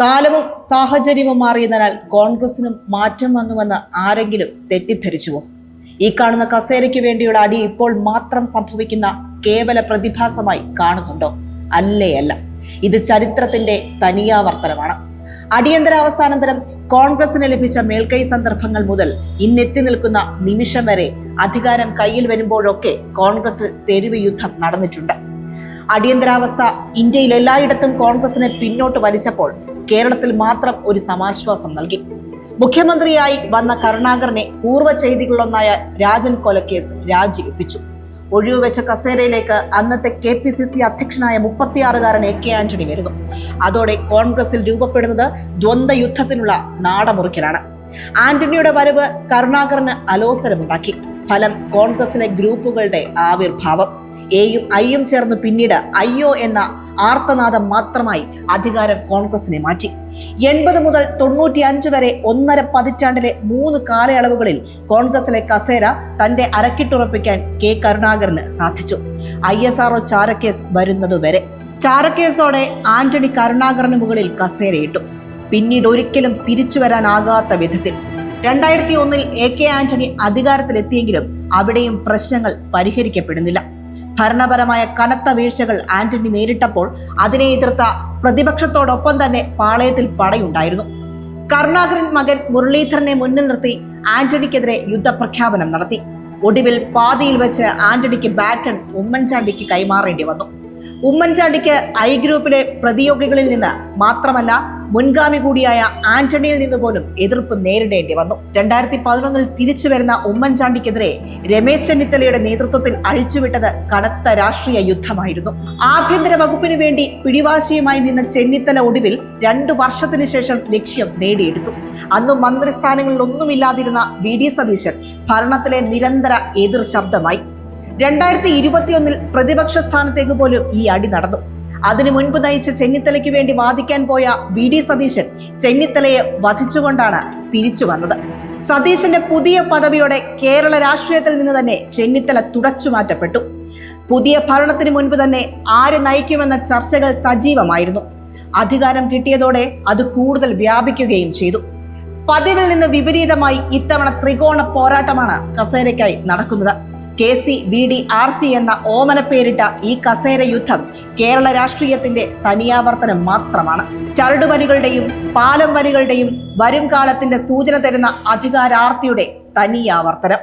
കാലവും സാഹചര്യവും മാറിയതിനാൽ കോൺഗ്രസിനും മാറ്റം വന്നുവെന്ന് ആരെങ്കിലും തെറ്റിദ്ധരിച്ചുവോ? ഈ കാണുന്ന കസേരയ്ക്ക് വേണ്ടിയുള്ള അടി ഇപ്പോൾ മാത്രം സംഭവിക്കുന്ന കേവല പ്രതിഭാസമായി കാണുന്നുണ്ടോ? അല്ല, ഇത് ചരിത്രത്തിന്റെ തനിയാവർത്തനമാണ്. അടിയന്തരാവസ്ഥാനന്തരം കോൺഗ്രസിന് ലഭിച്ച മേൽക്കൈ സന്ദർഭങ്ങൾ മുതൽ ഇന്നെത്തി നിൽക്കുന്ന നിമിഷം വരെ അധികാരം കയ്യിൽ വരുമ്പോഴൊക്കെ കോൺഗ്രസിൽ തെരുവ് യുദ്ധം നടന്നിട്ടുണ്ട്. അടിയന്തരാവസ്ഥ ഇന്ത്യയിൽ എല്ലായിടത്തും കോൺഗ്രസിനെ പിന്നോട്ട് വലിച്ചപ്പോൾ കേരളത്തിൽ മാത്രം ഒരു സമാശ്വാസം നൽകി. മുഖ്യമന്ത്രിയായി വന്ന കരുണാകരനെ പൂർവ്വ ചെയ്തികളൊന്നായ രാജൻ കൊലക്കേസ് രാജിവെപ്പിച്ചു. ഒഴിവുവെച്ച കസേരയിലേക്ക് അന്നത്തെ KPCC അധ്യക്ഷനായ 36-കാരൻ AK ആന്റണി വരുന്നു. അതോടെ കോൺഗ്രസിൽ രൂപപ്പെടുന്നത് ദ്വന്ദ്വ യുദ്ധത്തിനുള്ള നാടമുറിക്കലാണ്. ആന്റണിയുടെ വരവ് കരുണാകരന് അലോസരമുണ്ടാക്കി. ഫലം കോൺഗ്രസിലെ ഗ്രൂപ്പുകളുടെ ആവിർഭാവം. എയും ഐയും ചേർന്ന് പിന്നീട് അയ്യോ എന്ന ആർത്തനാദം മാത്രമായി അധികാരം കോൺഗ്രസിനെ മാറ്റി. 80 മുതൽ 95 വരെ 1.5 പതിറ്റാണ്ടിലെ 3 കാലയളവുകളിൽ കോൺഗ്രസിലെ കസേര തന്റെ അരക്കിട്ടുറപ്പിക്കാൻ കരുണാകരന് സാധിച്ചു. ISRO ചാരക്കേസ് വരുന്നതുവരെ. ചാരക്കേസോടെ ആന്റണി കരുണാകരന് മുകളിൽ കസേരയിട്ടു. പിന്നീട് ഒരിക്കലും തിരിച്ചു വരാനാകാത്ത വിധത്തിൽ 2001 AK ആന്റണി അധികാരത്തിലെത്തിയെങ്കിലും അവിടെയും പ്രശ്നങ്ങൾ പരിഹരിക്കപ്പെടുന്നില്ല. ഭരണപരമായ കനത്ത വീഴ്ചകൾ ആന്റണി നേരിട്ടപ്പോൾ അതിനെ എതിർത്ത പ്രതിപക്ഷത്തോടൊപ്പം തന്നെ പാളയത്തിൽ പടയുണ്ടായിരുന്നു. കരുണാകരൻ മകൻ മുരളീധരനെ മുന്നിൽ നിർത്തി ആന്റണിക്കെതിരെ യുദ്ധപ്രഖ്യാപനം നടത്തി. ഒടുവിൽ പാതിയിൽ വെച്ച് ആന്റണിക്ക് ബാറ്റൺ ഉമ്മൻചാണ്ടിക്ക് കൈമാറേണ്ടി വന്നു. ഉമ്മൻചാണ്ടിക്ക് ഐ ഗ്രൂപ്പിലെ പ്രതിയോഗികളിൽ നിന്ന് മാത്രമല്ല മുൻഗാമി കൂടിയായ ആന്റണിയിൽ നിന്ന് പോലും എതിർപ്പ് നേരിടേണ്ടി വന്നു. 2011 തിരിച്ചു വരുന്ന ഉമ്മൻചാണ്ടിക്കെതിരെ രമേശ് ചെന്നിത്തലയുടെ നേതൃത്വത്തിൽ അഴിച്ചുവിട്ടത് കനത്ത രാഷ്ട്രീയ യുദ്ധമായിരുന്നു. ആഭ്യന്തര വകുപ്പിന് വേണ്ടി പിടിവാശിയുമായി നിന്ന ചെന്നിത്തല ഒടുവിൽ 2 വർഷത്തിന് ശേഷം ലക്ഷ്യം നേടിയെടുത്തു. അന്ന് മന്ത്രിസ്ഥാനങ്ങളിൽ ഒന്നുമില്ലാതിരുന്ന VD സതീശൻ ഭരണത്തിലെ നിരന്തര എതിർ ശബ്ദമായി. 2021 പ്രതിപക്ഷ സ്ഥാനത്തേക്ക് പോലും ഈ അടി നടന്നു. അതിനു മുൻപ് നയിച്ച ചെന്നിത്തലയ്ക്ക് വേണ്ടി വാദിക്കാൻ പോയ VD സതീശൻ ചെന്നിത്തലയെ വധിച്ചുകൊണ്ടാണ് തിരിച്ചു വന്നത്. സതീശന്റെ പുതിയ പദവിയോടെ കേരള രാഷ്ട്രീയത്തിൽ നിന്ന് തന്നെ ചെന്നിത്തല തുടച്ചു മാറ്റപ്പെട്ടു. പുതിയ ഭരണത്തിന് മുൻപ് തന്നെ ആര് നയിക്കുമെന്ന ചർച്ചകൾ സജീവമായിരുന്നു. അധികാരം കിട്ടിയതോടെ അത് കൂടുതൽ വ്യാപിക്കുകയും ചെയ്തു. പതിവിൽ നിന്ന് വിപരീതമായി ഇത്തവണ ത്രികോണ പോരാട്ടമാണ് കസേരയ്ക്കായി നടക്കുന്നത്. KC VD RC എന്ന ഓമന പേരിട്ട ഈ കസേര യുദ്ധം കേരള രാഷ്ട്രീയത്തിന്റെ തനിയാവർത്തനം മാത്രമാണ്. ചരടുവലികളുടെയും പാലം വരികളുടെയും വരും കാലത്തിന്റെ സൂചന തരുന്ന അധികാരാർത്തിയുടെ തനിയാവർത്തനം.